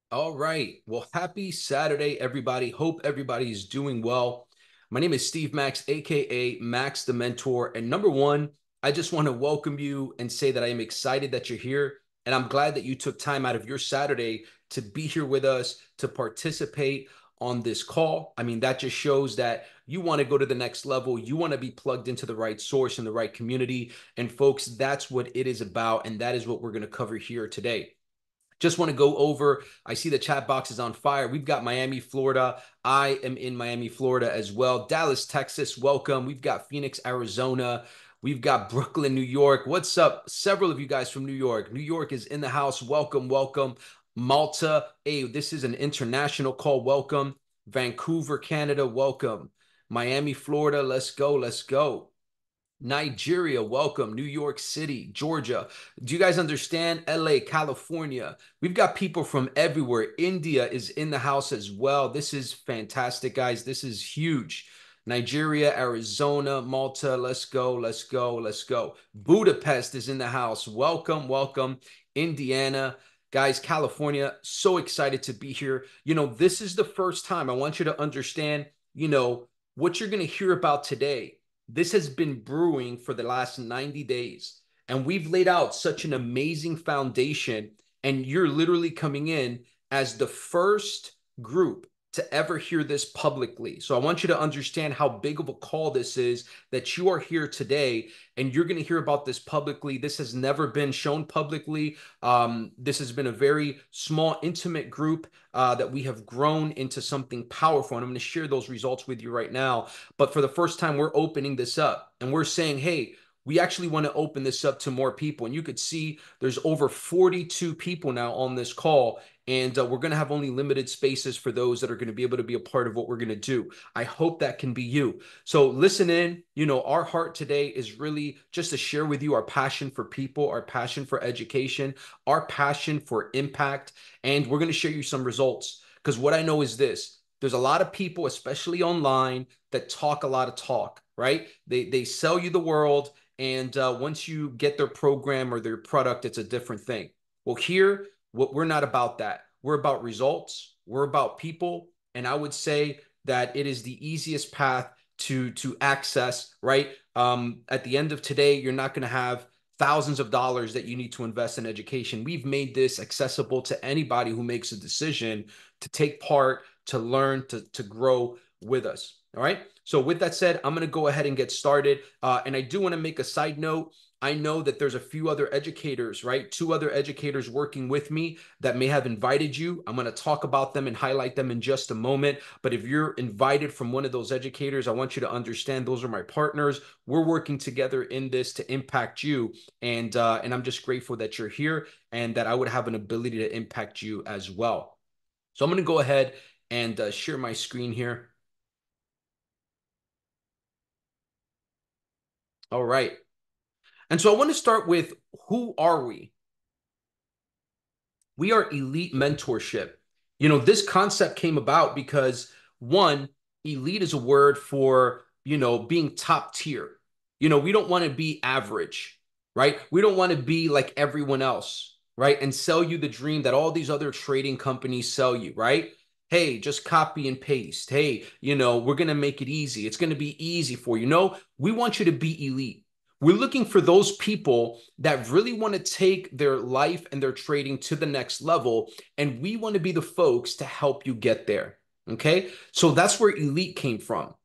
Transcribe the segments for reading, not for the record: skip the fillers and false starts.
All right. Well, happy Saturday, everybody. Hope everybody's doing well. My name is Steve Max, aka Max the Mentor. And number one, I just want to welcome you and say that I am excited that you're here. And I'm glad that you took time out of your Saturday to be here with us to participate on this call. I mean, that just shows that you want to go to the next level. You want to be plugged into the right source and the right community. And folks, that's what it is about. And that is what we're going to cover here today. Just want to go over. I see the chat box is on fire. We've got Miami, Florida. I am in Miami, Florida as well. Dallas, Texas, welcome. We've got Phoenix, Arizona. We've got Brooklyn, New York. What's up? Several of you guys from New York. New York is in the house. Welcome, welcome. Malta. Hey, this is an international call. Welcome. Vancouver, Canada. Welcome. Miami, Florida. Let's go. Let's go. Nigeria, welcome. New York City, Georgia. Do you guys understand? LA, California. We've got people from everywhere. India is in the house as well. This is fantastic, guys. This is huge. Nigeria, Arizona, Malta. Let's go, let's go, let's go. Budapest is in the house. Welcome, welcome. Indiana. Guys, California, so excited to be here. This is the first time I want you to understand, what you're going to hear about today. This has been brewing for the last 90 days. And we've laid out such an amazing foundation. And you're literally coming in as the first group to ever hear this publicly. So I want you to understand how big of a call this is that you are here today and you're going to hear about this publicly. This has never been shown publicly. This has been a very small, intimate group that we have grown into something powerful. And I'm going to share those results with you right now. But for the first time, we're opening this up and we're saying, hey, we actually want to open this up to more people. And you could see there's over 42 people now on this call. And we're going to have only limited spaces for those that are going to be able to be a part of what we're going to do. I hope that can be you. So listen in. Our heart today is really just to share with you our passion for people, our passion for education, our passion for impact. And we're going to share you some results. Because what I know is this: there's a lot of people, especially online, that talk a lot of talk, right? They sell you the world. And once you get their program or their product, it's a different thing. Well, here, we're not about that. We're about results. We're about people. And I would say that it is the easiest path to access, right? At the end of today, you're not going to have thousands of dollars that you need to invest in education. We've made this accessible to anybody who makes a decision to take part, to learn, to grow with us. All right. So with that said, I'm going to go ahead and get started. And I do want to make a side note. I know that there's a few other educators, right? Two other educators working with me that may have invited you. I'm going to talk about them and highlight them in just a moment. But if you're invited from one of those educators, I want you to understand those are my partners. We're working together in this to impact you. And I'm just grateful that you're here and that I would have an ability to impact you as well. So I'm going to go ahead and share my screen here. All right. And so I want to start with, who are we? We are Elite Mentorship. This concept came about because, one, elite is a word for, being top tier. We don't want to be average, right? We don't want to be like everyone else, right? And sell you the dream that all these other trading companies sell you, right? Hey, just copy and paste. Hey, we're going to make it easy. It's going to be easy for you. No, we want you to be elite. We're looking for those people that really want to take their life and their trading to the next level. And we want to be the folks to help you get there. Okay. So that's where Elite came from.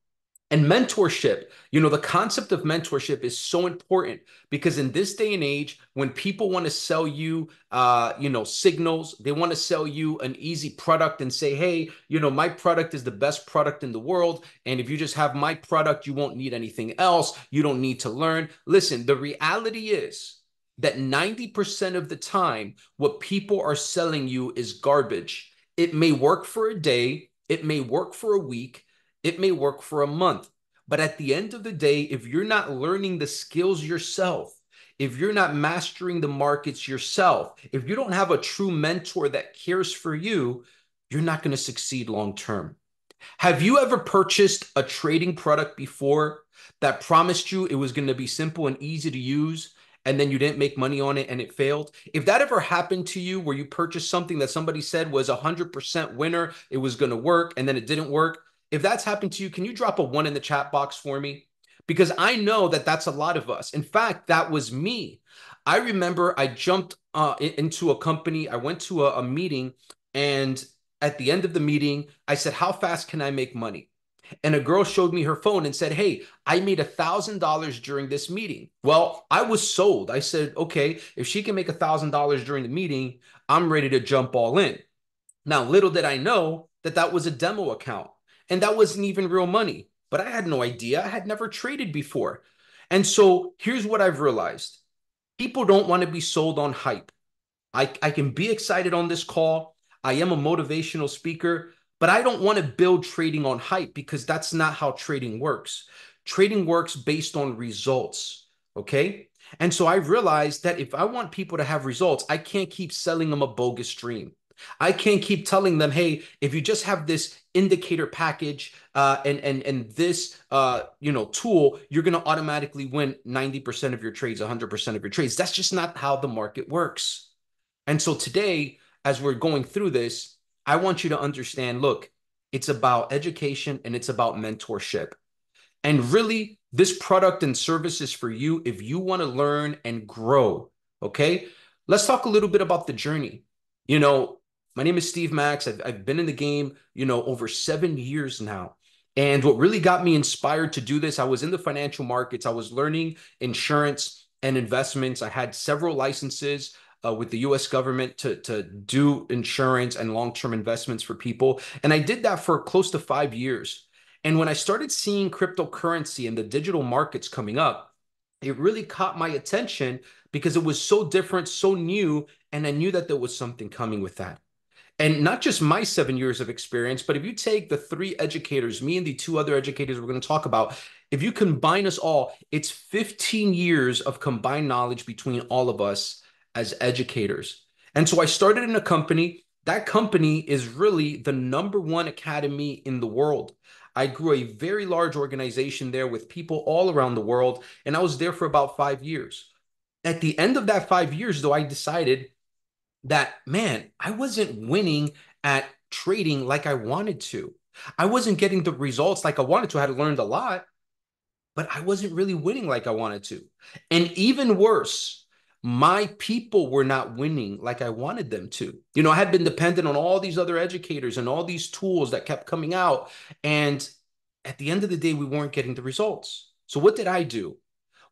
And mentorship, the concept of mentorship is so important because in this day and age, when people want to sell you, signals, they want to sell you an easy product and say, hey, my product is the best product in the world. And if you just have my product, you won't need anything else. You don't need to learn. Listen, the reality is that 90% of the time, what people are selling you is garbage. It may work for a day. It may work for a week. It may work for a month. But at the end of the day, if you're not learning the skills yourself, if you're not mastering the markets yourself, if you don't have a true mentor that cares for you, you're not going to succeed long term. Have you ever purchased a trading product before that promised you it was going to be simple and easy to use? and then you didn't make money on it and it failed? If that ever happened to you where you purchased something that somebody said was 100% winner, it was going to work, and then it didn't work. If that's happened to you, can you drop a one in the chat box for me? Because I know that that's a lot of us. In fact, that was me. I remember I jumped into a company. I went to a meeting, and at the end of the meeting, I said, how fast can I make money? And a girl showed me her phone and said, hey, I made $1,000 during this meeting. Well, I was sold. I said, okay, if she can make $1,000 during the meeting, I'm ready to jump all in. Now, little did I know that that was a demo account, and that wasn't even real money. But I had no idea. I had never traded before. And so here's what I've realized. People don't want to be sold on hype. I can be excited on this call. I am a motivational speaker, but I don't want to build trading on hype because that's not how trading works. Trading works based on results. Okay. And so I realized that if I want people to have results, I can't keep selling them a bogus dream. I can't keep telling them, hey, if you just have this indicator package and this tool, you're going to automatically win 90% of your trades, 100% of your trades. That's just not how the market works. And so today, as we're going through this, I want you to understand, look, it's about education and it's about mentorship. And really, this product and service is for you if you want to learn and grow. Okay. Let's talk a little bit about the journey. You know, my name is Steve Max. I've been in the game, over 7 years now. And what really got me inspired to do this, I was in the financial markets. I was learning insurance and investments. I had several licenses with the US government to do insurance and long-term investments for people. And I did that for close to 5 years. And when I started seeing cryptocurrency and the digital markets coming up, it really caught my attention because it was so different, so new, and I knew that there was something coming with that. And not just my 7 years of experience, but if you take the three educators, me and the two other educators we're going to talk about, if you combine us all, it's 15 years of combined knowledge between all of us as educators. And so I started in a company. That company is really the #1 academy in the world. I grew a very large organization there with people all around the world, and I was there for about 5 years. At the end of that 5 years, though, I decided that, man, I wasn't winning at trading like I wanted to. I wasn't getting the results like I wanted to. I had learned a lot, but I wasn't really winning like I wanted to. And even worse, my people were not winning like I wanted them to. I had been dependent on all these other educators and all these tools that kept coming out. And at the end of the day, we weren't getting the results. So what did I do?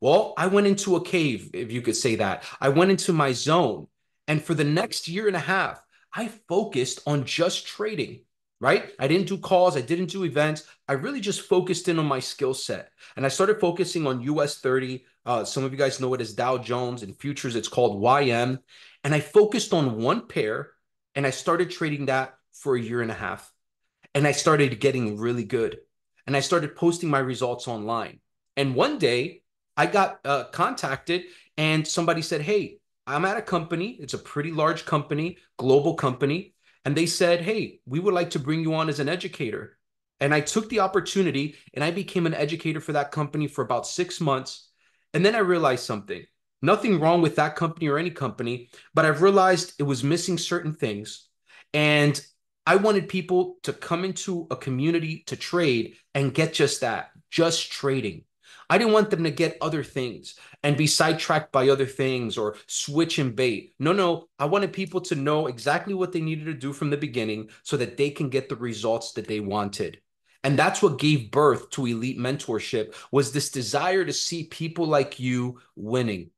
Well, I went into a cave, if you could say that. I went into my zone. And for the next year and a half, I focused on just trading, right? I didn't do calls. I didn't do events. I really just focused in on my skill set. And I started focusing on US 30. Some of you guys know it as Dow Jones. In futures, it's called YM. And I focused on one pair and I started trading that for a year and a half. And I started getting really good. And I started posting my results online. And one day I got contacted and somebody said, hey, I'm at a company. It's a pretty large company, global company. And they said, hey, we would like to bring you on as an educator. And I took the opportunity and I became an educator for that company for about 6 months. And then I realized something. Nothing wrong with that company or any company, but I've realized it was missing certain things. And I wanted people to come into a community to trade and get just that, just trading. I didn't want them to get other things and be sidetracked by other things or switch and bait. No. I wanted people to know exactly what they needed to do from the beginning so that they can get the results that they wanted. And that's what gave birth to Elite Mentorship, was this desire to see people like you winning.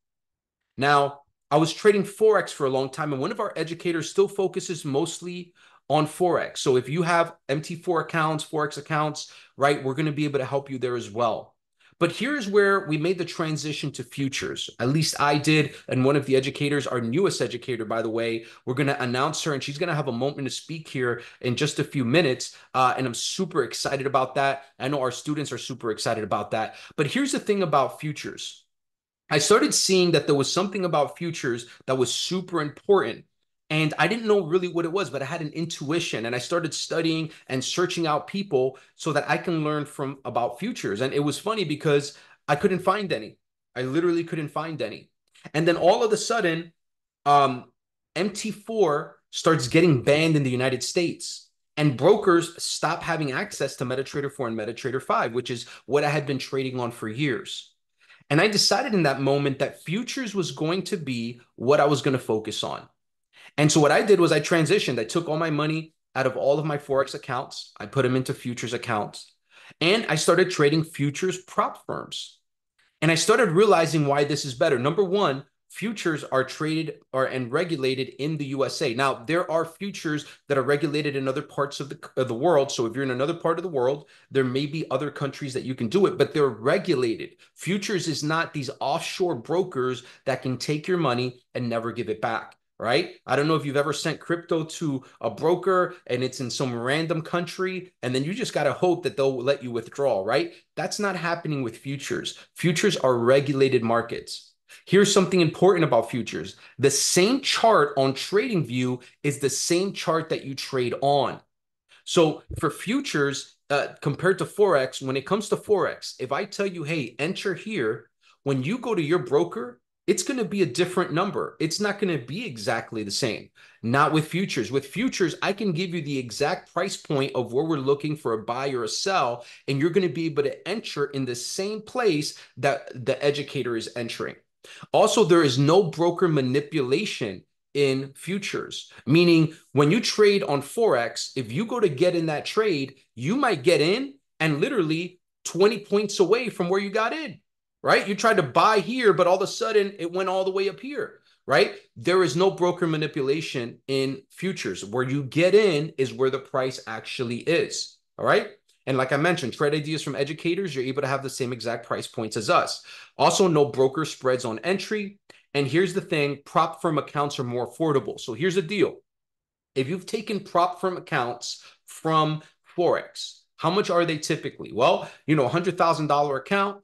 Now, I was trading Forex for a long time, and one of our educators still focuses mostly on Forex. So if you have MT4 accounts, Forex accounts, right, we're going to be able to help you there as well. But here's where we made the transition to futures. At least I did. And one of the educators, our newest educator, by the way, we're going to announce her and she's going to have a moment to speak here in just a few minutes. And I'm super excited about that. I know our students are super excited about that. But here's the thing about futures. I started seeing that there was something about futures that was super important. And I didn't know really what it was, but I had an intuition and I started studying and searching out people so that I can learn from about futures. And it was funny because I couldn't find any. I literally couldn't find any. And then all of a sudden, um, MT4 starts getting banned in the United States. And brokers stop having access to MetaTrader 4 and MetaTrader 5, which is what I had been trading on for years. And I decided in that moment that futures was going to be what I was going to focus on. And so what I did was I transitioned. I took all my money out of all of my Forex accounts. I put them into futures accounts. And I started trading futures prop firms. And I started realizing why this is better. Number one, futures are traded and regulated in the USA. Now, there are futures that are regulated in other parts of the world. So if you're in another part of the world, there may be other countries that you can do it, but they're regulated. Futures is not these offshore brokers that can take your money and never give it back. Right? I don't know if you've ever sent crypto to a broker and it's in some random country, and then you just got to hope that they'll let you withdraw, right? That's not happening with futures. Futures are regulated markets. Here's something important about futures. The same chart on TradingView is the same chart that you trade on. So for futures, compared to Forex, when it comes to Forex, if I tell you, hey, enter here, when you go to your broker, it's going to be a different number. It's not going to be exactly the same. Not with futures. With futures, I can give you the exact price point of where we're looking for a buy or a sell, and you're going to be able to enter in the same place that the educator is entering. Also, there is no broker manipulation in futures, meaning when you trade on Forex, if you go to get in that trade, you might get in and literally 20 points away from where you got in, right? You tried to buy here, but all of a sudden it went all the way up here, right? There is no broker manipulation in futures. Where you get in is where the price actually is, all right? And like I mentioned, trade ideas from educators, you're able to have the same exact price points as us. Also, no broker spreads on entry. And here's the thing, prop firm accounts are more affordable. So here's the deal. If you've taken prop firm accounts from Forex, how much are they typically? Well, $100,000 account,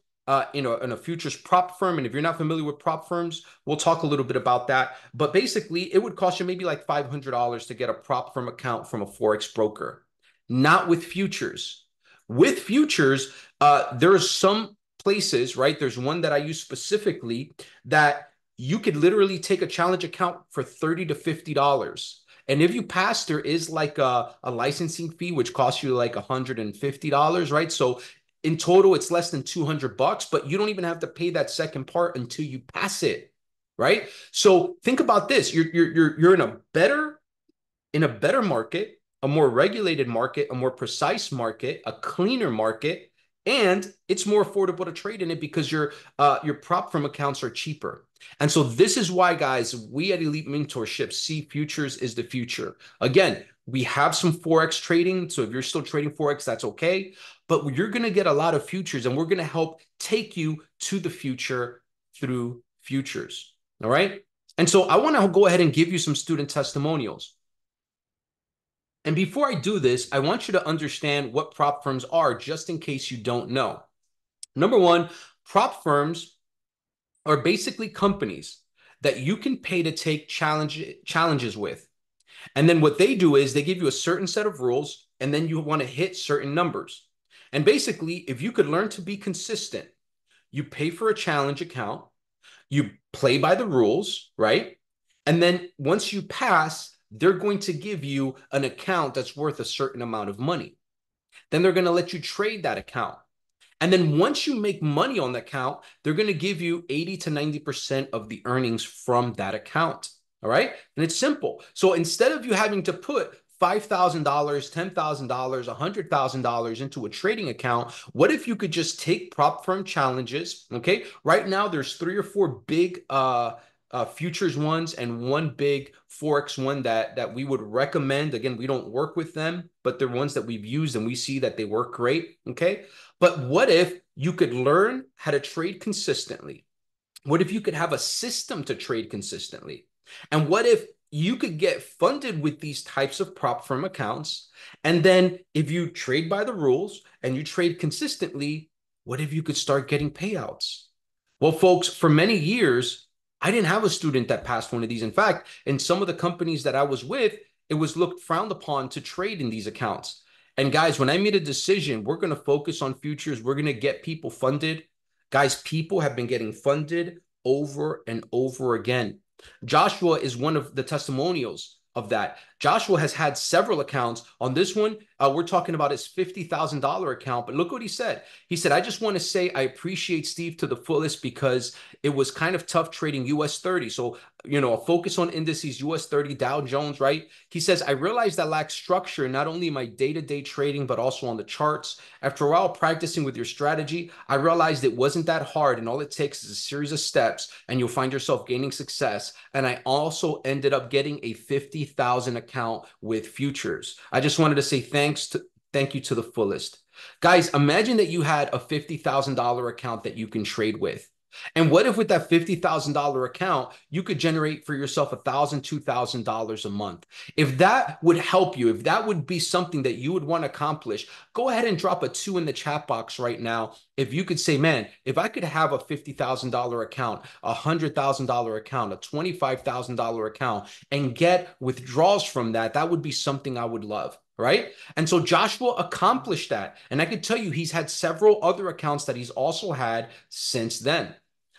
in a futures prop firm. And if you're not familiar with prop firms, we'll talk a little bit about that. But basically, it would cost you maybe like $500 to get a prop firm account from a Forex broker. Not with futures. With futures, there are some places, right? There's one that I use specifically that you could literally take a challenge account for $30 to $50. And if you pass, there is like a licensing fee, which costs you like $150, right? So in total, it's less than $200, but you don't even have to pay that second part until you pass it, right? So think about this: you're in a better market, a more regulated market, a more precise market, a cleaner market, and it's more affordable to trade in it because your prop firm accounts are cheaper. And so this is why, guys, we at Elite Mentorship see futures is the future. Again, we have some Forex trading. So if you're still trading Forex, that's okay. But you're going to get a lot of futures, and we're going to help take you to the future through futures. All right. And so I want to go ahead and give you some student testimonials. And before I do this, I want you to understand what prop firms are, just in case you don't know. Number one, prop firms are basically companies that you can pay to take challenges with. And then what they do is they give you a certain set of rules, and then you want to hit certain numbers. And basically, if you could learn to be consistent, you pay for a challenge account, you play by the rules, right? And then once you pass, they're going to give you an account that's worth a certain amount of money. Then they're going to let you trade that account. And then once you make money on the account, they're going to give you 80 to 90% of the earnings from that account. All right. And it's simple. So instead of you having to put $5,000, $10,000, $100,000 into a trading account, what if you could just take prop firm challenges? Okay. Right now, there's 3 or 4 big futures ones and one big Forex one that we would recommend. Again, we don't work with them, but they're ones that we've used and we see that they work great. Okay. But what if you could learn how to trade consistently? What if you could have a system to trade consistently? And what if you could get funded with these types of prop firm accounts? And then if you trade by the rules and you trade consistently, what if you could start getting payouts? Well, folks, for many years, I didn't have a student that passed one of these. In fact, in some of the companies that I was with, it was looked frowned upon to trade in these accounts. And guys, when I made a decision, we're going to focus on futures. We're going to get people funded. Guys, people have been getting funded over and over again. Joshua is one of the testimonials of that. Joshua has had several accounts. On this one, we're talking about his $50,000 account. But look what he said. He said, I just want to say I appreciate Steve to the fullest because it was kind of tough trading US 30. So, a focus on indices, US 30, Dow Jones, right? He says, I realized I lacked structure, not only in my day-to-day trading, but also on the charts. After a while practicing with your strategy, I realized it wasn't that hard. And all it takes is a series of steps and you'll find yourself gaining success. And I also ended up getting a 50,000 account with futures. I just wanted to say thank you to the fullest. Guys, imagine that you had a $50,000 account that you can trade with. And what if with that $50,000 account, you could generate for yourself $1,000, $2,000 a month? If that would help you, if that would be something that you would want to accomplish, go ahead and drop a 2 in the chat box right now. If you could say, man, if I could have a $50,000 account, a $100,000 account, a $25,000 account, and get withdrawals from that, that would be something I would love. Right. And so Joshua accomplished that. And I could tell you he's had several other accounts that he's also had since then.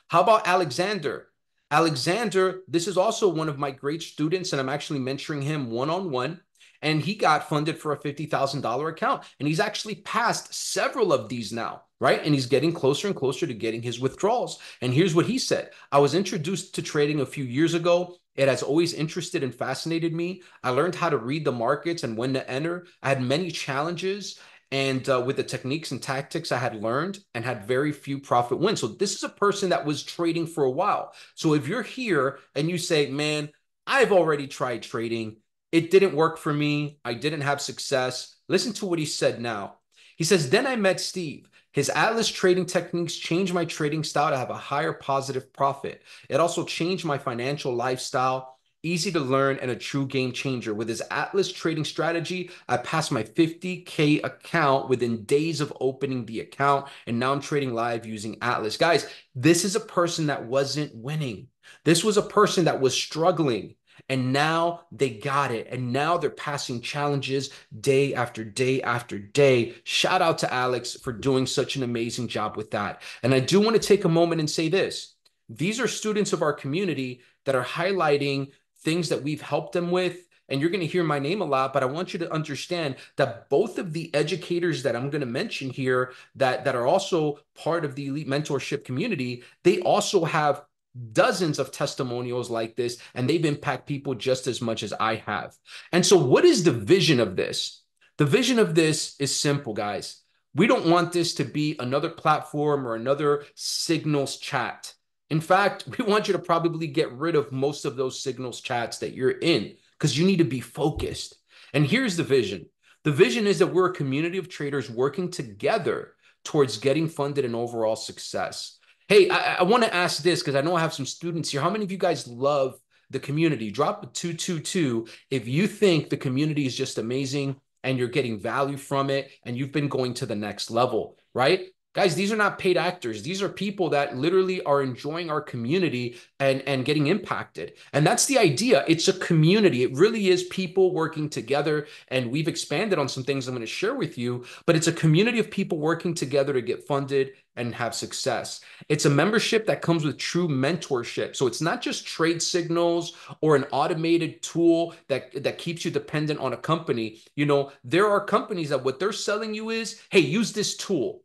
How about Alexander? Alexander, this is also one of my great students, and I'm actually mentoring him one-on-one. And he got funded for a $50,000 account. And he's actually passed several of these now, right? And he's getting closer and closer to getting his withdrawals. And here's what he said. I was introduced to trading a few years ago. It has always interested and fascinated me. I learned how to read the markets and when to enter. I had many challenges. And with the techniques and tactics I had learned and had very few profit wins. So this is a person that was trading for a while. So if you're here and you say, man, I've already tried trading. It didn't work for me. I didn't have success. Listen to what he said now. He says, then I met Steve. His Atlas trading techniques changed my trading style to have a higher positive profit. It also changed my financial lifestyle. Easy to learn and a true game changer. With his Atlas trading strategy, I passed my 50K account within days of opening the account, and now I'm trading live using Atlas. Guys, this is a person that wasn't winning. This was a person that was struggling, and now they got it, and now they're passing challenges day after day after day. Shout out to Alex for doing such an amazing job with that. And I do want to take a moment and say this. These are students of our community that are highlighting things that we've helped them with. And you're going to hear my name a lot, but I want you to understand that both of the educators that I'm going to mention here that are also part of the Elite Mentorship community, they also have dozens of testimonials like this, and they've impacted people just as much as I have. And so what is the vision of this? The vision of this is simple, guys. We don't want this to be another platform or another Signals chat. In fact, we want you to probably get rid of most of those Signals chats that you're in because you need to be focused. And here's the vision. The vision is that we're a community of traders working together towards getting funded and overall success. Hey, I want to ask this because I know I have some students here. How many of you guys love the community? Drop a 222 if you think the community is just amazing and you're getting value from it and you've been going to the next level, right? Guys, these are not paid actors. These are people that literally are enjoying our community and getting impacted. And that's the idea. It's a community. It really is people working together. And we've expanded on some things I'm going to share with you, but it's a community of people working together to get funded and have success. It's a membership that comes with true mentorship. So it's not just trade signals or an automated tool that keeps you dependent on a company. There are companies that what they're selling you is, hey, use this tool.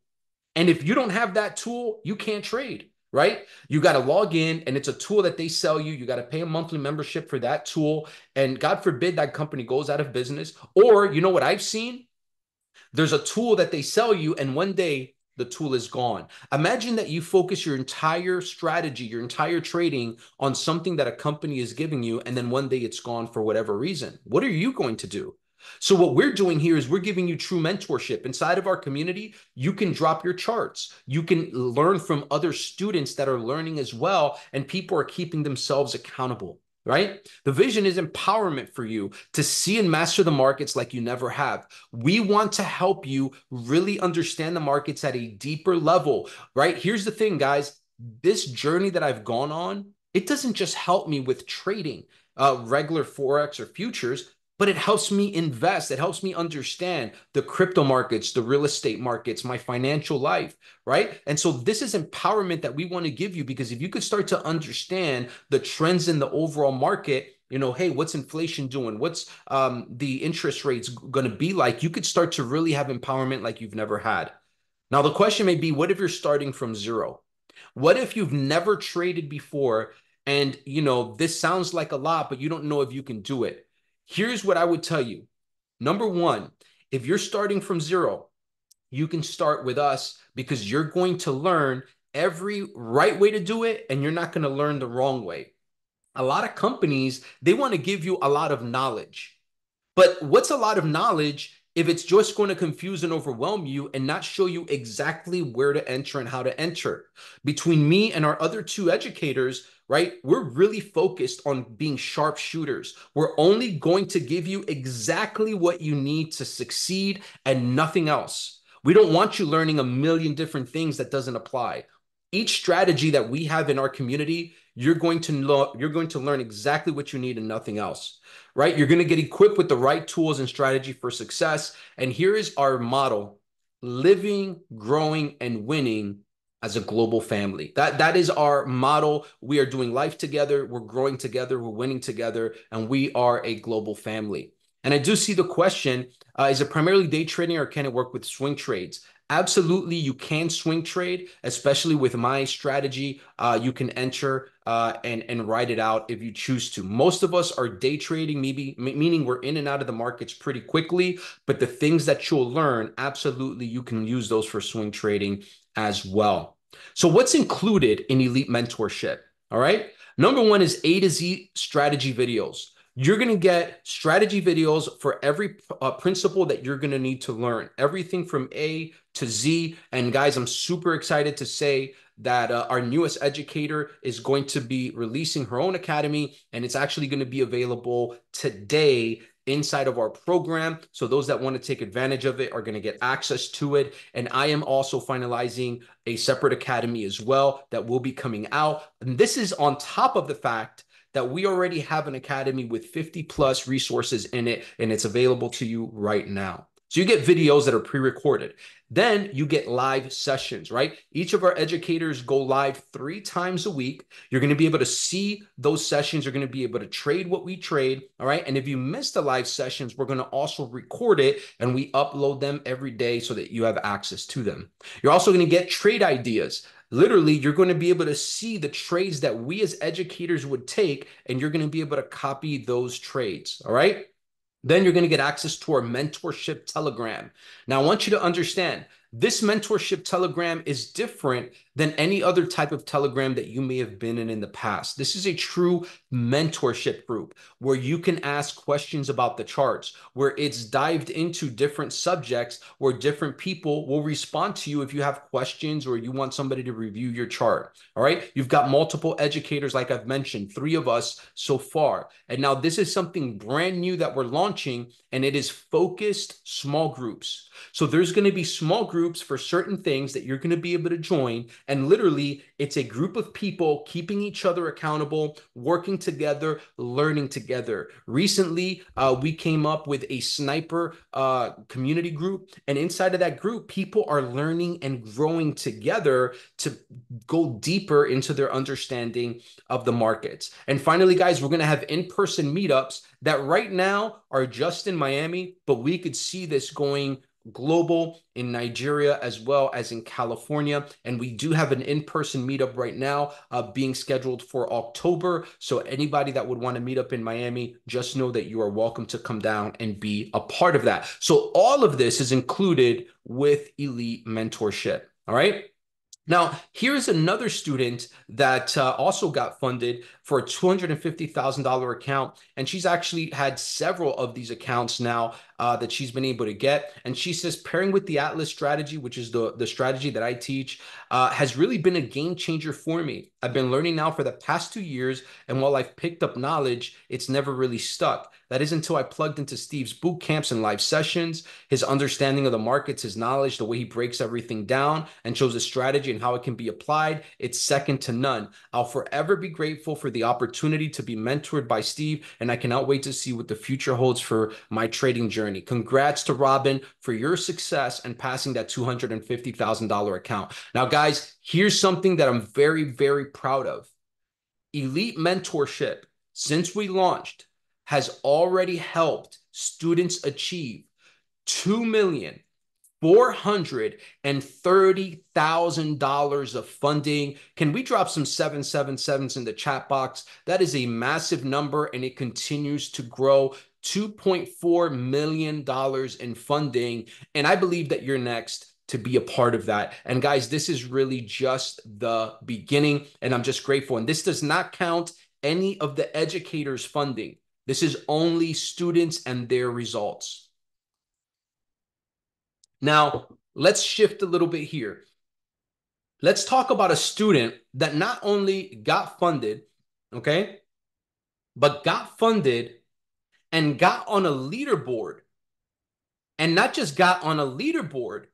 And if you don't have that tool, you can't trade, right? You got to log in and it's a tool that they sell you. You got to pay a monthly membership for that tool. And God forbid that company goes out of business. Or you know what I've seen? There's a tool that they sell you and one day the tool is gone. Imagine that you focus your entire strategy, your entire trading on something that a company is giving you and then one day it's gone for whatever reason. What are you going to do? So what we're doing here is we're giving you true mentorship. Inside of our community, you can drop your charts. You can learn from other students that are learning as well, and people are keeping themselves accountable, right? The vision is empowerment for you to see and master the markets like you never have. We want to help you really understand the markets at a deeper level, right? Here's the thing, guys. This journey that I've gone on, it doesn't just help me with trading regular Forex or futures. but it helps me invest. It helps me understand the crypto markets, the real estate markets, my financial life, right? And so this is empowerment that we want to give you, because if you could start to understand the trends in the overall market, hey, what's inflation doing? What's the interest rates going to be like? You could start to really have empowerment like you've never had. Now, the question may be, what if you're starting from zero? What if you've never traded before and, this sounds like a lot, but you don't know if you can do it? Here's what I would tell you. Number one, if you're starting from zero, you can start with us, because you're going to learn every right way to do it, and you're not going to learn the wrong way. A lot of companies, they want to give you a lot of knowledge. But what's a lot of knowledge if it's just going to confuse and overwhelm you and not show you exactly where to enter and how to enter? Between me and our other two educators, right, we're really focused on being sharpshooters. We're only going to give you exactly what you need to succeed and nothing else. We don't want you learning a million different things that doesn't apply. Each strategy that we have in our community, you're going to learn exactly what you need and nothing else, right? You're going to get equipped with the right tools and strategy for success. And here is our model: living, growing, and winning as a global family. That is our model. We are doing life together. We're growing together. We're winning together. And we are a global family. And I do see the question, is it primarily day trading, or can it work with swing trades? Absolutely, you can swing trade, especially with my strategy. You can enter and ride it out if you choose to. Most of us are day trading, maybe meaning we're in and out of the markets pretty quickly. But the things that you'll learn, absolutely, you can use those for swing trading as well. So what's included in Elite Mentorship? All right. Number one is A to Z strategy videos. You're going to get strategy videos for every principle that you're going to need to learn, everything from A to Z. And guys, I'm super excited to say that our newest educator is going to be releasing her own academy, and it's actually going to be available today inside of our program. So those that want to take advantage of it are going to get access to it. And I am also finalizing a separate academy as well that will be coming out. And this is on top of the fact that we already have an academy with 50 plus resources in it, and it's available to you right now. So you get videos that are pre-recorded. Then you get live sessions, right? Each of our educators go live 3 times a week. You're going to be able to see those sessions. You're going to be able to trade what we trade, all right? And if you miss the live sessions, we're going to also record it, and we upload them every day so that you have access to them. You're also going to get trade ideas. Literally, you're going to be able to see the trades that we as educators would take, and you're going to be able to copy those trades, all right? Then you're going to get access to our mentorship telegram. Now, I want you to understand, this mentorship telegram is different than any other type of telegram that you may have been in the past. This is a true mentorship group where you can ask questions about the charts, where it's dived into different subjects, where different people will respond to you if you have questions or you want somebody to review your chart. All right. You've got multiple educators, like I've mentioned, 3 of us so far. And now this is something brand new that we're launching, and it is focused small groups. So there's going to be small groups for certain things that you're going to be able to join. And literally, it's a group of people keeping each other accountable, working together, learning together. Recently, we came up with a sniper community group. And inside of that group, people are learning and growing together to go deeper into their understanding of the markets. And finally, guys, we're going to have in-person meetups that right now are just in Miami, but we could see this going global in Nigeria as well as in California. And we do have an in-person meetup right now being scheduled for October. So anybody that would want to meet up in Miami, just know that you are welcome to come down and be a part of that. So all of this is included with Elite Mentorship. All right. Now, here's another student that also got funded for a $250,000 account. And she's actually had several of these accounts now. that she's been able to get. And she says pairing with the Atlas strategy, which is the strategy that I teach, has really been a game changer for me. I've been learning now for the past 2 years, and while I've picked up knowledge, it's never really stuck. That is until I plugged into Steve's boot camps and live sessions. His understanding of the markets, his knowledge, the way he breaks everything down and shows a strategy and how it can be applied, it's second to none. I'll forever be grateful for the opportunity to be mentored by Steve, and I cannot wait to see what the future holds for my trading journey. Congrats to Robin for your success and passing that $250,000 account. Now, guys, here's something that I'm very, very proud of. Elite Mentorship, since we launched, has already helped students achieve $2,430,000 of funding. Can we drop some 777s in the chat box? That is a massive number, and it continues to grow. $2.4 million in funding. And I believe that you're next to be a part of that. And guys, this is really just the beginning, and I'm just grateful. And this does not count any of the educators' funding. This is only students and their results. Now, let's shift a little bit here. Let's talk about a student that not only got funded, okay, but got funded and got on a leaderboard. And not just got on a leaderboard,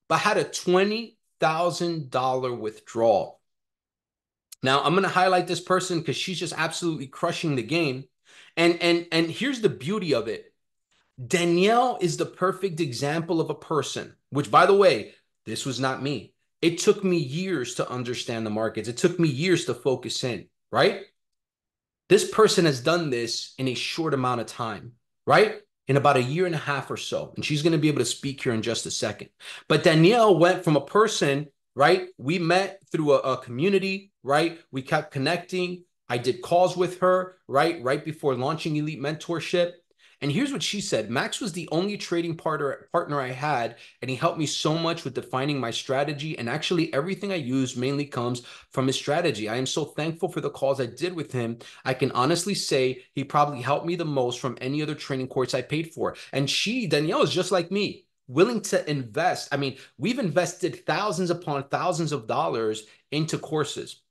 but had a $20,000 withdrawal. Now, I'm going to highlight this person because she's just absolutely crushing the game. And here's the beauty of it. Danielle is the perfect example of a person, which, by the way, this was not me. It took me years to understand the markets. It took me years to focus in, right? This person has done this in a short amount of time, right? In about a year and a half or so. And she's going to be able to speak here in just a second. But Danielle went from a person, right? We met through a community, right? We kept connecting. I did calls with her, right? Right before launching Elite Mentorship. And here's what she said. Max was the only trading partner I had, and he helped me so much with defining my strategy. And actually, everything I use mainly comes from his strategy. I am so thankful for the calls I did with him. I can honestly say he probably helped me the most from any other training course I paid for. And Danielle, is just like me, willing to invest. I mean, we've invested thousands upon thousands of dollars into courses.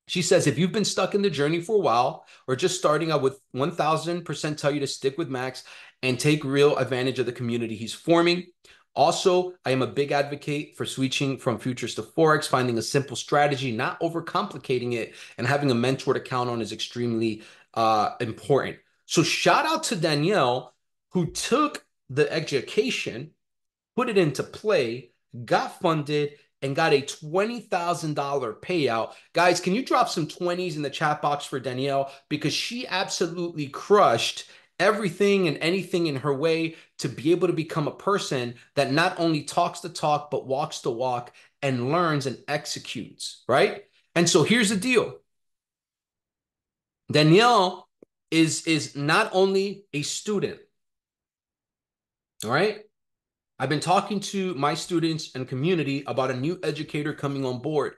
She says, if you've been stuck in the journey for a while or just starting, I would 1000% tell you to stick with Max and take real advantage of the community he's forming. Also, I am a big advocate for switching from futures to Forex, finding a simple strategy, not overcomplicating it, and having a mentor to count on is extremely important. So shout out to Danielle, who took the education, put it into play, got funded, and got a $20,000 payout. Guys, can you drop some 20s in the chat box for Danielle? Because she absolutely crushed everything and anything in her way to be able to become a person that not only talks the talk, but walks the walk and learns and executes, right? And so here's the deal. Danielle is not only a student, all right? I've been talking to my students and community about a new educator coming on board,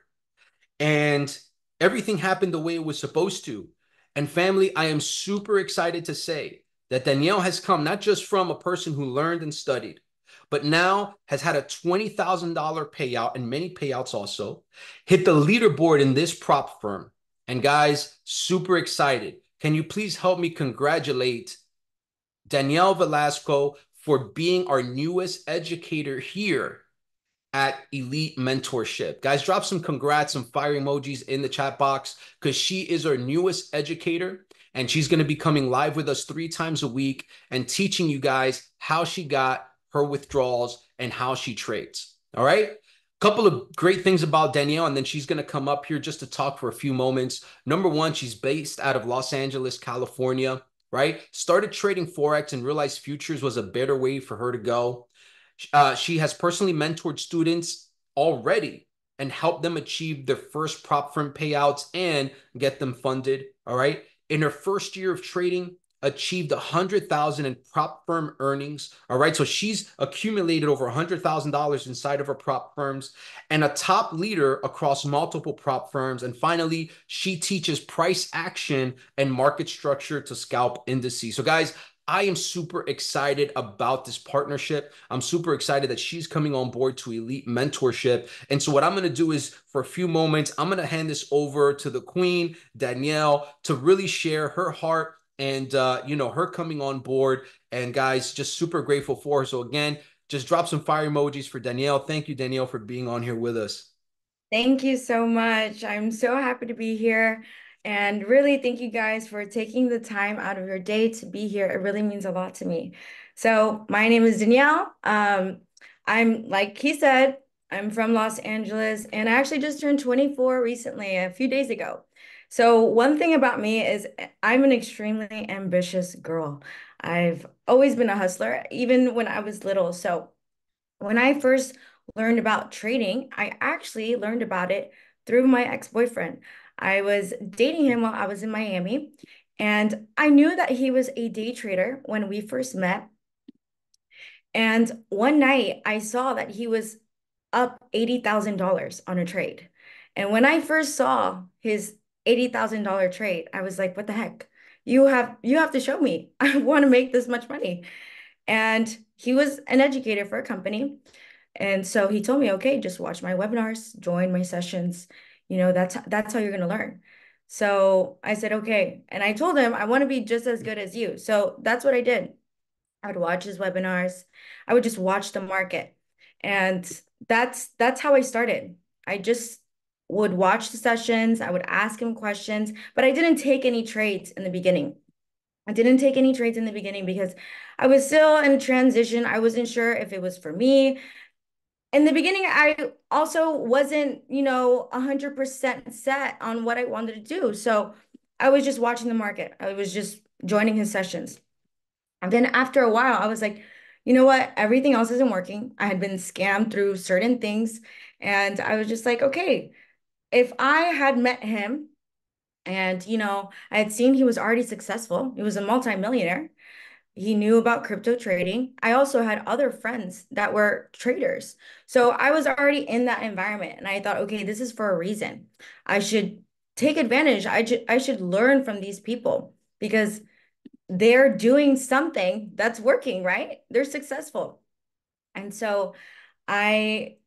and everything happened the way it was supposed to. And family, I am super excited to say that Danielle has come not just from a person who learned and studied, but now has had a $20,000 payout and many payouts also, hit the leaderboard in this prop firm. And guys, super excited. Can you please help me congratulate Danielle Velasco for being our newest educator here at Elite Mentorship. Guys, drop some congrats, some fire emojis in the chat box because she is our newest educator, and she's going to be coming live with us 3 times a week and teaching you guys how she got her withdrawals and how she trades. All right? Couple of great things about Danielle, and then she's going to come up here just to talk for a few moments. Number one, she's based out of Los Angeles, California. Right? Started trading Forex and realized futures was a better way for her to go. She has personally mentored students already and helped them achieve their first prop firm payouts and get them funded. All right. In her first year of trading, achieved 100,000 in prop firm earnings. All right. So she's accumulated over $100,000 inside of her prop firms and a top leader across multiple prop firms. And finally, she teaches price action and market structure to scalp indices. So guys, I am super excited about this partnership. I'm super excited that she's coming on board to Elite Mentorship. And so, what I'm going to do is, for a few moments, I'm going to hand this over to the Queen, Danielle, to really share her heart and, her coming on board. And, guys, just super grateful for her. So, again, just drop some fire emojis for Danielle. Thank you, Danielle, for being on here with us. Thank you so much. I'm so happy to be here. And really, thank you guys for taking the time out of your day to be here. It really means a lot to me. So, my name is Danielle. I'm, like he said, I'm from Los Angeles, and I actually just turned 24 recently, a few days ago. So, one thing about me is I'm an extremely ambitious girl. I've always been a hustler, even when I was little. So, when I first learned about trading, I actually learned about it through my ex-boyfriend. I was dating him while I was in Miami, and I knew that he was a day trader when we first met. And one night I saw that he was up $80,000 on a trade. And when I first saw his $80,000 trade, I was like, what the heck? You have to show me. I want to make this much money. And he was an educator for a company. And so he told me, okay, just watch my webinars, join my sessions. That's how you're going to learn. So I said, okay. And I told him, I want to be just as good as you. So that's what I did. I would watch his webinars. I would just watch the market. And that's how I started. I just would watch the sessions. I would ask him questions, but I didn't take any trades in the beginning. I didn't take any trades in the beginning because I was still in transition. I wasn't sure if it was for me. In the beginning, I also wasn't, 100% set on what I wanted to do. So I was just watching the market. I was just joining his sessions. And then after a while, I was like, you know what? Everything else isn't working. I had been scammed through certain things. And I was just like, okay, if I had met him and, I had seen he was already successful, he was a multimillionaire. He knew about crypto trading. I also had other friends that were traders. So I was already in that environment and I thought, okay, this is for a reason. I should take advantage. I should learn from these people because they're doing something that's working, right? They're successful. And so I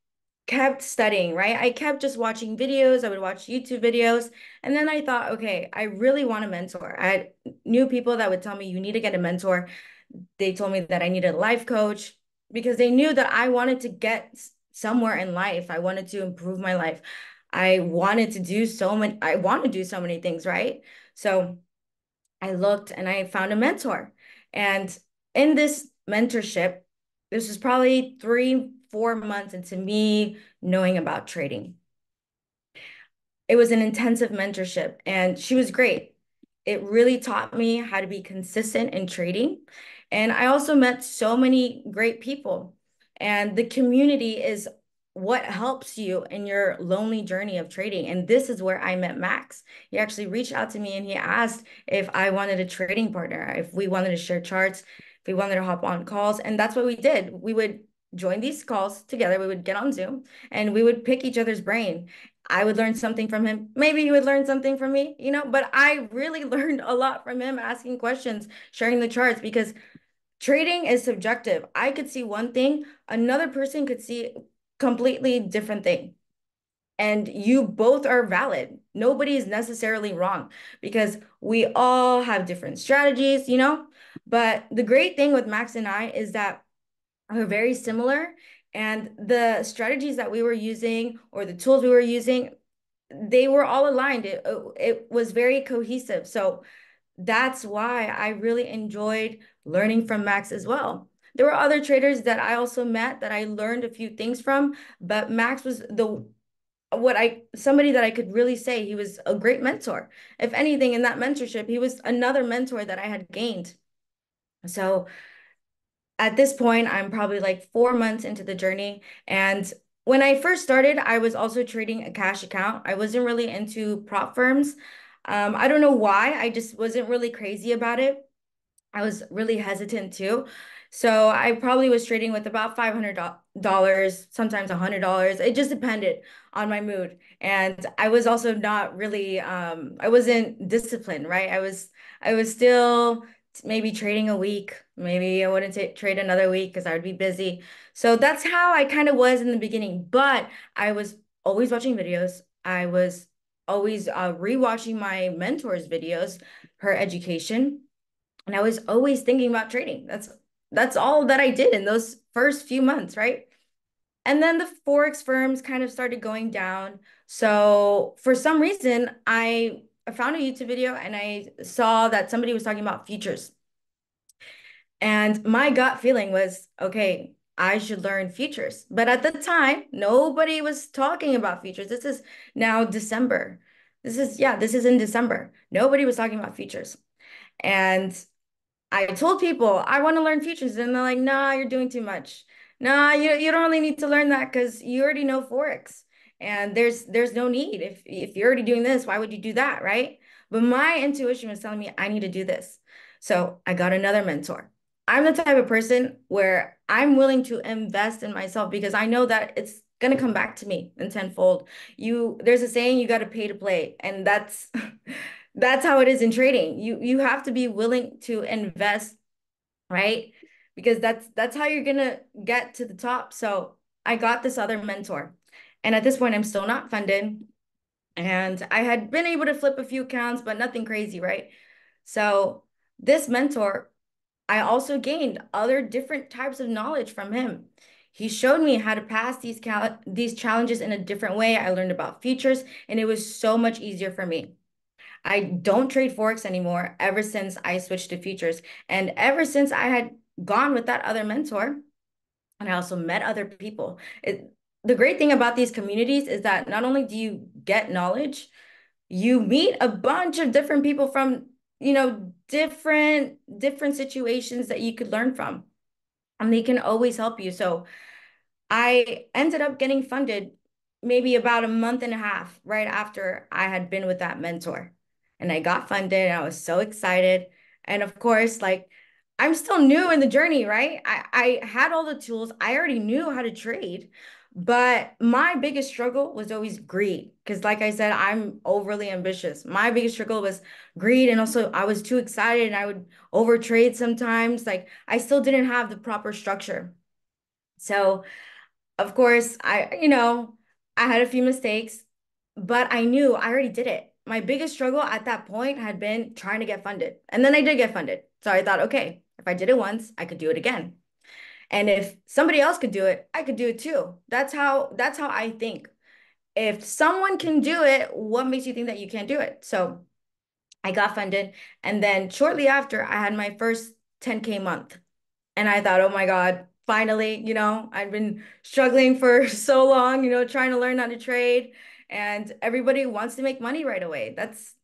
kept studying, right? I kept just watching videos. I would watch YouTube videos. And then I thought, okay, I really want a mentor. I knew people that would tell me, you need to get a mentor. They told me that I needed a life coach because they knew that I wanted to get somewhere in life. I wanted to improve my life. I want to do so many things, right? So I looked and I found a mentor. And in this mentorship, this was probably 3, 4 months into me knowing about trading. It was an intensive mentorship and she was great. It really taught me how to be consistent in trading. And I also met so many great people. And the community is what helps you in your lonely journey of trading. And this is where I met Max. He actually reached out to me and he asked if I wanted a trading partner, if we wanted to share charts, if we wanted to hop on calls. And that's what we did. We would join these calls together. We would get on Zoom and we would pick each other's brain. I would learn something from him. Maybe he would learn something from me, but I really learned a lot from him asking questions, sharing the charts because trading is subjective. I could see one thing, another person could see completely different thing. And you both are valid. Nobody is necessarily wrong because we all have different strategies. But the great thing with Max and I is that we're very similar. And the strategies that we were using or the tools we were using, they were all aligned. It was very cohesive. So that's why I really enjoyed learning from Max as well. There were other traders that I also met that I learned a few things from, but Max was the what I somebody that I could really say he was a great mentor. If anything, in that mentorship, he was another mentor that I had gained. So at this point, I'm probably like 4 months into the journey. And when I first started, I was also trading a cash account. I wasn't really into prop firms. I don't know why. I just wasn't really crazy about it. I was really hesitant too. So I probably was trading with about $500, sometimes $100. It just depended on my mood. And I was also not really I wasn't disciplined, right? I was still maybe trading a week. Maybe I wouldn't trade another week because I would be busy. So that's how I kind of was in the beginning. But I was always watching videos. I was always rewatching my mentor's videos, her education, and I was always thinking about trading. That's all that I did in those first few months, right? And then the Forex firms kind of started going down. So for some reason, I found a YouTube video and I saw that somebody was talking about futures. And my gut feeling was, okay, I should learn futures. But at the time, nobody was talking about futures. This is now December. This is in December. Nobody was talking about futures. And I told people I want to learn futures, and they're like, "Nah, you're doing too much. Nah, you don't really need to learn that because you already know Forex, and there's no need. If you're already doing this, why would you do that, right?" But my intuition was telling me I need to do this, so I got another mentor. I'm the type of person where I'm willing to invest in myself because I know that it's gonna come back to me in tenfold. There's a saying, you got to pay to play, and that's that's how it is in trading. You have to be willing to invest, right? Because that's how you're gonna get to the top. So I got this other mentor. And at this point, I'm still not funded. And I had been able to flip a few accounts, but nothing crazy, right? So this mentor, I also gained other different types of knowledge from him. He showed me how to pass these challenges in a different way. I learned about futures, and it was so much easier for me. I don't trade Forex anymore ever since I switched to futures. And ever since I had gone with that other mentor, and I also met other people. The great thing about these communities is that not only do you get knowledge, you meet a bunch of different people from, different situations that you could learn from. And they can always help you. So I ended up getting funded maybe about a month and a half right after I had been with that mentor. And I got funded and I was so excited. And of course, like I'm still new in the journey, right? I had all the tools. I already knew how to trade. But my biggest struggle was always greed. Because like I said, I'm overly ambitious. My biggest struggle was greed. And also I was too excited and I would overtrade sometimes. Like I still didn't have the proper structure. So of course, I had a few mistakes, but I knew I already did it. My biggest struggle at that point had been trying to get funded. And then I did get funded. So I thought, okay, if I did it once, I could do it again. And if somebody else could do it, I could do it too. That's how I think. If someone can do it, what makes you think that you can't do it? So I got funded. And then shortly after, I had my first 10K month. And I thought, oh my God, finally, I've been struggling for so long, trying to learn how to trade. And everybody wants to make money right away. That's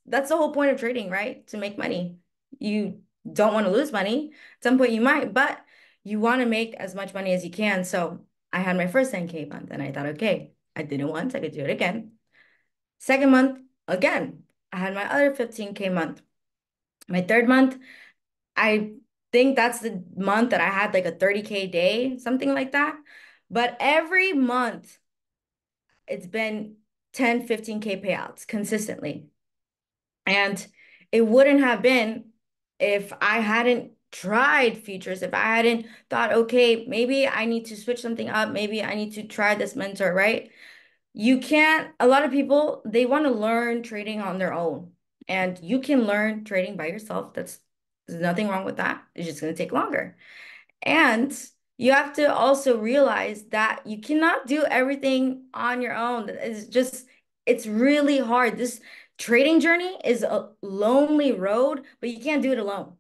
the whole point of trading, right? To make money. You don't want to lose money. At some point you might, but you want to make as much money as you can. So I had my first 10K month and I thought, okay, I did it once, I could do it again. Second month, again, I had my other 15K month. My third month, I think that's the month that I had like a 30K day, something like that. But every month, it's been 10, 15K payouts consistently. And it wouldn't have been if I hadn't tried futures, if I hadn't thought, okay, maybe I need to switch something up, maybe I need to try this mentor, right? You can't, a lot of people, they want to learn trading on their own. And you can learn trading by yourself. There's nothing wrong with that. It's just going to take longer. And you have to also realize that you cannot do everything on your own. It's really hard. This trading journey is a lonely road, but you can't do it alone.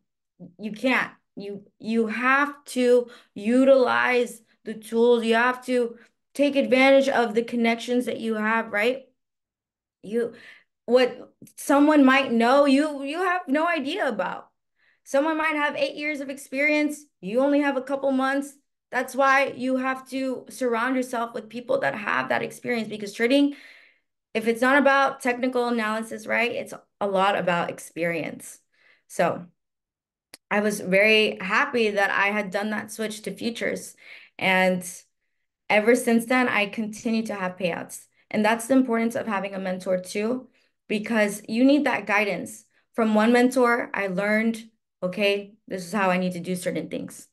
You can't. You have to utilize the tools. You have to take advantage of the connections that you have, right? You what someone might know, you have no idea about. Someone might have 8 years of experience. You only have a couple months. That's why you have to surround yourself with people that have that experience because trading, if it's not about technical analysis, right? It's a lot about experience. So I was very happy that I had done that switch to futures. And ever since then, I continue to have payouts. And that's the importance of having a mentor too, because you need that guidance. From one mentor, I learned, okay, this is how I need to do certain things.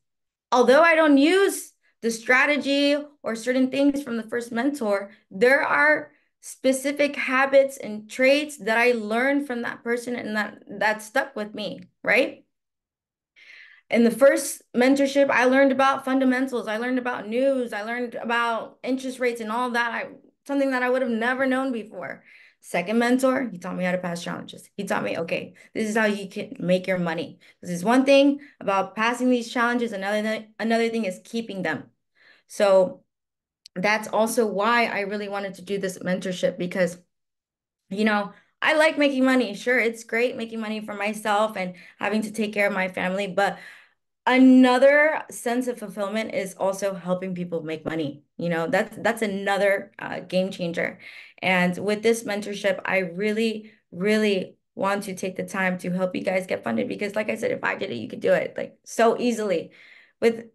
Although I don't use the strategy or certain things from the first mentor, there are specific habits and traits that I learned from that person and that stuck with me, right? In the first mentorship, I learned about fundamentals. I learned about news. I learned about interest rates and all that. Something that I would have never known before. Second mentor, he taught me how to pass challenges. He taught me, okay, this is how you can make your money. This is one thing about passing these challenges. Another thing is keeping them. So that's also why I really wanted to do this mentorship because, you know, I like making money. Sure, it's great making money for myself and having to take care of my family, but another sense of fulfillment is also helping people make money. That's another game changer. And with this mentorship, I really, really want to take the time to help you guys get funded because, like I said, if I did it, you could do it like so easily.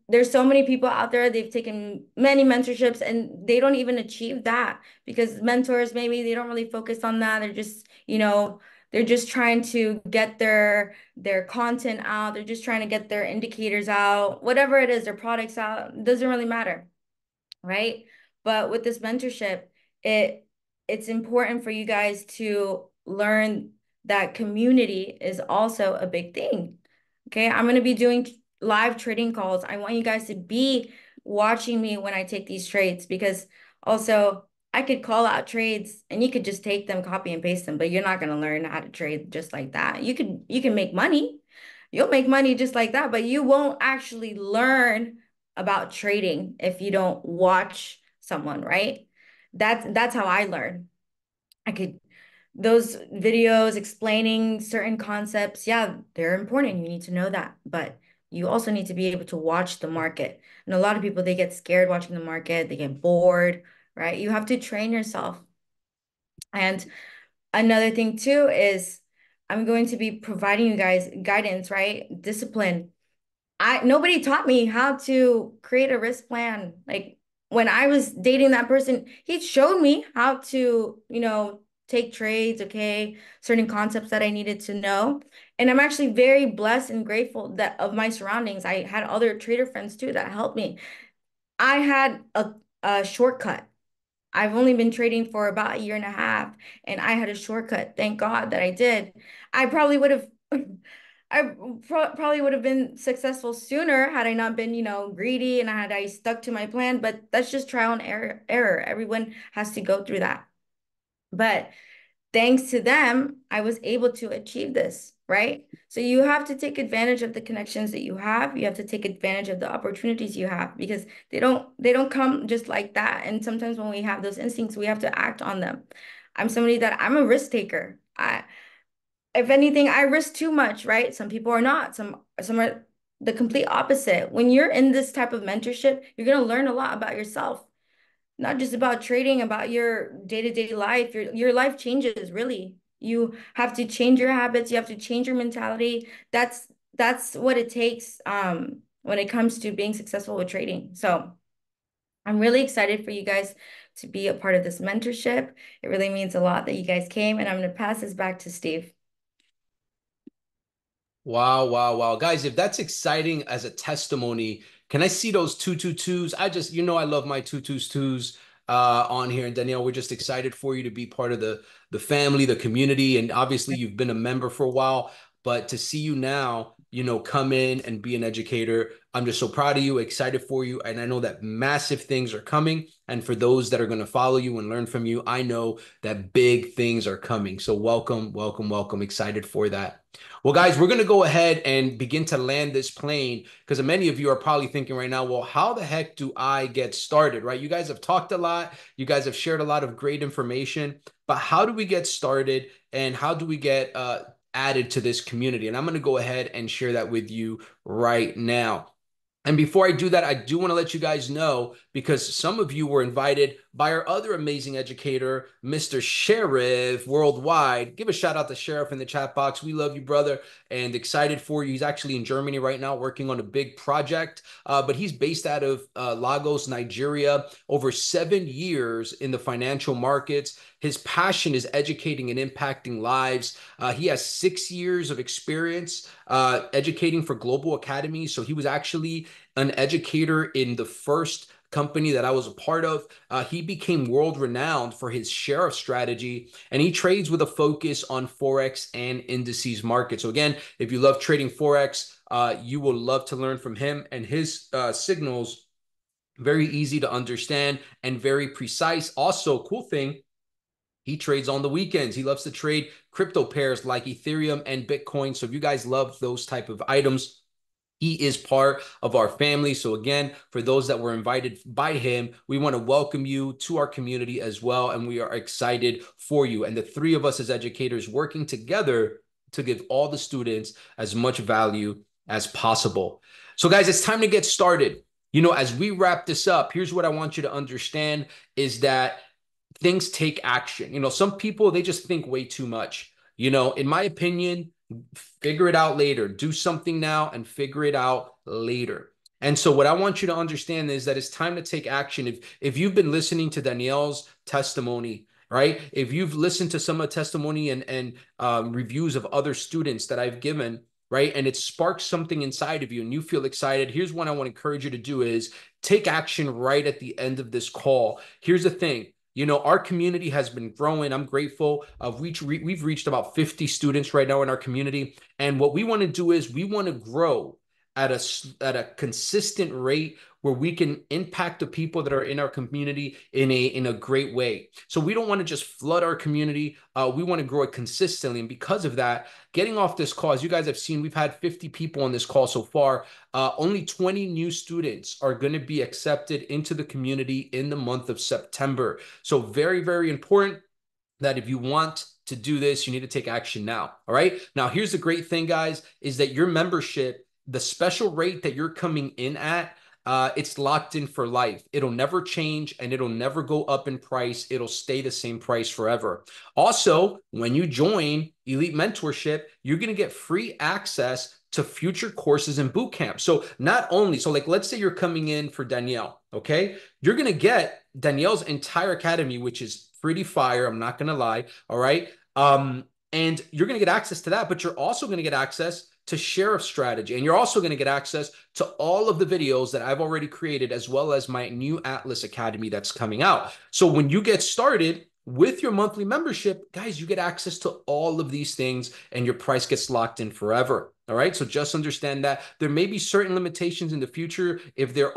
There's so many people out there, they've taken many mentorships and they don't even achieve that because mentors, maybe they don't really focus on that. They're just trying to get their content out. They're just trying to get their indicators out, whatever it is, their products out. It doesn't really matter, right? But with this mentorship, it it's important for you guys to learn that community is also a big thing. Okay, I'm going to be doing live trading calls. I want you guys to be watching me when I take these trades because also I could call out trades and you could just take them, copy and paste them, but you're not going to learn how to trade just like that. You can make money. You'll make money just like that, but you won't actually learn about trading if you don't watch someone, right? That's how I learn. I could those videos explaining certain concepts, yeah, they're important. You need to know that, but you also need to be able to watch the market. And a lot of people, they get scared watching the market, they get bored, right? You have to train yourself. And another thing too is I'm going to be providing you guys guidance, right? Discipline. I Nobody taught me how to create a risk plan. Like when I was dating that person, he showed me how to, take trades, okay, certain concepts that I needed to know. And I'm actually very blessed and grateful that of my surroundings. I had other trader friends too that helped me. I had a shortcut. I've only been trading for about a year and a half, and I had a shortcut. Thank God that I did. I probably would have probably would have been successful sooner had I not been, greedy and had I stuck to my plan, but that's just trial and error. Everyone has to go through that. But thanks to them, I was able to achieve this, right? So you have to take advantage of the connections that you have. You have to take advantage of the opportunities you have because they don't come just like that. And sometimes when we have those instincts, we have to act on them. I'm a risk taker. If anything, I risk too much, right? Some people are not. Some are the complete opposite. When you're in this type of mentorship, you're going to learn a lot about yourself, not just about trading, about your day-to-day life. Your life changes, really. You have to change your habits, you have to change your mentality. That's what it takes when it comes to being successful with trading. So I'm really excited for you guys to be a part of this mentorship. It really means a lot that you guys came, and I'm going to pass this back to Steve. Wow, wow, wow. Guys, if that's exciting as a testimony, can I see those twos? I love my twos on here. And Danielle, we're just excited for you to be part of the family, the community. And obviously you've been a member for a while, but to see you now, come in and be an educator, I'm just so proud of you, excited for you. And I know that massive things are coming. And for those that are going to follow you and learn from you, I know that big things are coming. So welcome, welcome, welcome. Excited for that. Well, guys, we're going to go ahead and begin to land this plane because many of you are probably thinking right now, well, how the heck do I get started, right? You guys have talked a lot. You guys have shared a lot of great information, but how do we get started and how do we get added to this community? And I'm going to go ahead and share that with you right now. And before I do that, I do want to let you guys know because some of you were invited by our other amazing educator, Mr. Sheriff Worldwide. Give a shout out to Sheriff in the chat box. We love you, brother, and excited for you. He's actually in Germany right now working on a big project, but he's based out of Lagos, Nigeria, over 7 years in the financial markets. His passion is educating and impacting lives. He has 6 years of experience educating for global academies. So he was actually an educator in the first company that I was a part of. He became world renowned for his sheriff strategy, and he trades with a focus on Forex and indices market. So again, if you love trading Forex, you will love to learn from him and his signals. Very easy to understand and very precise. Also, cool thing, he trades on the weekends. He loves to trade crypto pairs like Ethereum and Bitcoin. So if you guys love those type of items, he is part of our family. So again, for those that were invited by him, we want to welcome you to our community as well. And we are excited for you. And the three of us as educators working together to give all the students as much value as possible. So guys, it's time to get started. As we wrap this up, here's what I want you to understand is that things take action. Some people, they just think way too much. In my opinion, figure it out later. Do something now and figure it out later. And so what I want you to understand is that it's time to take action. If you've been listening to Danielle's testimony, right? If you've listened to some of the testimony and reviews of other students that I've given, right? And it sparks something inside of you and you feel excited. Here's what I want to encourage you to do is take action right at the end of this call. Here's the thing. Our community has been growing. I'm grateful. We've reached about 50 students right now in our community. And what we want to do is we want to grow at a consistent rate where we can impact the people that are in our community in a great way. So we don't want to just flood our community. We want to grow it consistently. And because of that, getting off this call, as you guys have seen, we've had 50 people on this call so far. Only 20 new students are going to be accepted into the community in the month of September. So very, very important that if you want to do this, you need to take action now. All right. Now, here's the great thing, guys, is that your membership, the special rate that you're coming in at, it's locked in for life. It'll never change and it'll never go up in price. It'll stay the same price forever. Also, when you join Elite Mentorship, you're going to get free access to future courses and boot camps. So like, let's say you're coming in for Danielle, okay? You're going to get Danielle's entire academy, which is pretty fire. I'm not going to lie. All right. And you're going to get access to that, but you're also going to get access to Sheriff Strategy. And you're also going to get access to all of the videos that I've already created, as well as my new Atlas Academy that's coming out. So when you get started with your monthly membership, guys, you get access to all of these things and your price gets locked in forever. All right. So just understand that there may be certain limitations in the future. If there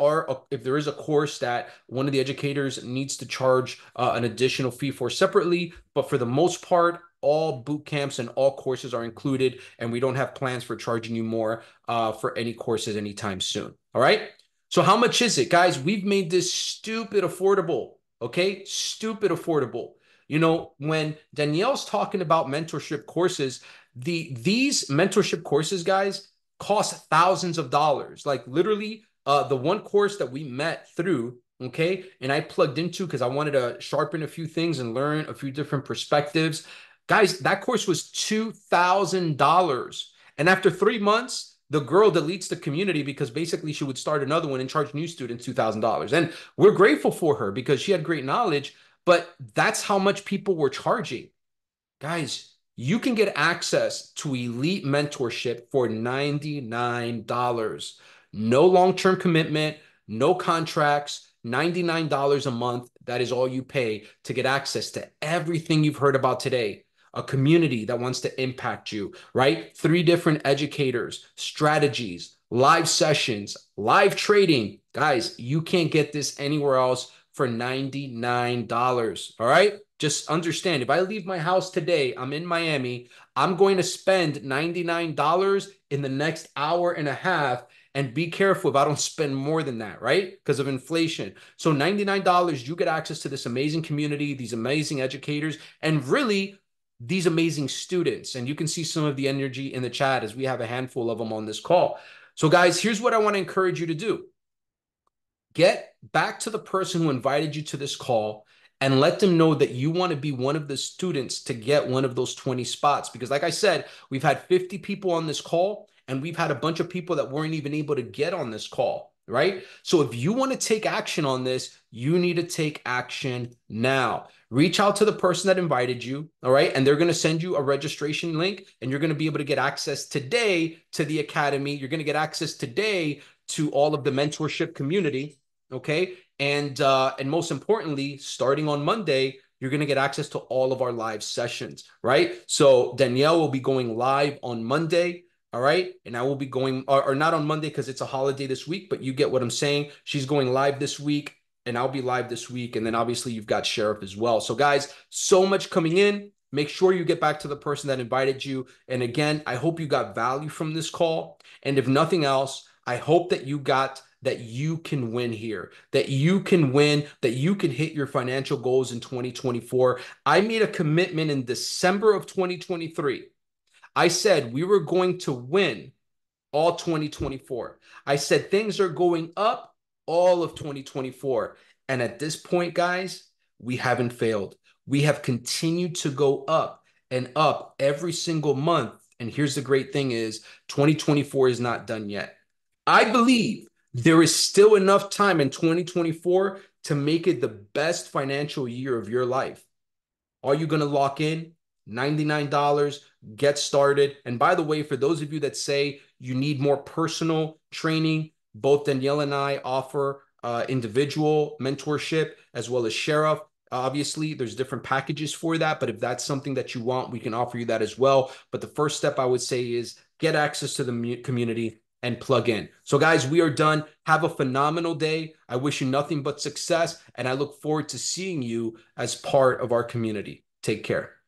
is a course that one of the educators needs to charge an additional fee for separately, but for the most part, all boot camps and all courses are included, and we don't have plans for charging you more for any courses anytime soon. All right. So how much is it, guys? We've made this stupid affordable. Okay. Stupid affordable. When Danielle's talking about mentorship courses, these mentorship courses, guys, cost thousands of dollars. Like literally, the one course that we met through, okay, and I plugged into because I wanted to sharpen a few things and learn a few different perspectives. Guys, that course was $2,000. And after 3 months, the girl deletes the community because basically she would start another one and charge new students $2,000. And we're grateful for her because she had great knowledge, but that's how much people were charging. Guys, you can get access to Elite Mentorship for $99. No long-term commitment, no contracts, $99 a month. That is all you pay to get access to everything you've heard about today. A community that wants to impact you, right? 3 different educators, strategies, live sessions, live trading. Guys, you can't get this anywhere else for $99. All right. Just understand, if I leave my house today, I'm in Miami, I'm going to spend $99 in the next hour and a half. And be careful if I don't spend more than that, right? Because of inflation. So $99, you get access to this amazing community, these amazing educators, and really these amazing students. And you can see some of the energy in the chat as we have a handful of them on this call. So guys, here's what I want to encourage you to do. Get back to the person who invited you to this call and let them know that you want to be one of the students to get one of those 20 spots. Because, like I said, we've had 50 people on this call, and we've had a bunch of people that weren't even able to get on this call, right? So, if you want to take action on this, you need to take action now. Reach out to the person that invited you, all right? And they're going to send you a registration link, and you're going to be able to get access today to the academy. You're going to get access today to all of the mentorship community, okay? And most importantly, starting on Monday, you're going to get access to all of our live sessions, right? So Danielle will be going live on Monday. All right. And I will be going, or not on Monday because it's a holiday this week, but you get what I'm saying. She's going live this week, and I'll be live this week. And then obviously you've got Sheriff as well. So, guys, so much coming in. Make sure you get back to the person that invited you. And again, I hope you got value from this call. And if nothing else, I hope that you got that you can win here, that you can win, that you can hit your financial goals in 2024. I made a commitment in December of 2023. I said we were going to win all 2024. I said things are going up all of 2024. And at this point, guys, we haven't failed. We have continued to go up and up every single month. And here's the great thing is 2024 is not done yet. I believe there is still enough time in 2024 to make it the best financial year of your life. Are you going to lock in? $99, get started. And by the way, for those of you that say you need more personal training, both Danielle and I offer individual mentorship as well as Sheriff. Obviously, there's different packages for that, but if that's something that you want, we can offer you that as well. But the first step I would say is get access to the community and plug in. So, guys, we are done. Have a phenomenal day. I wish you nothing but success, and I look forward to seeing you as part of our community. Take care.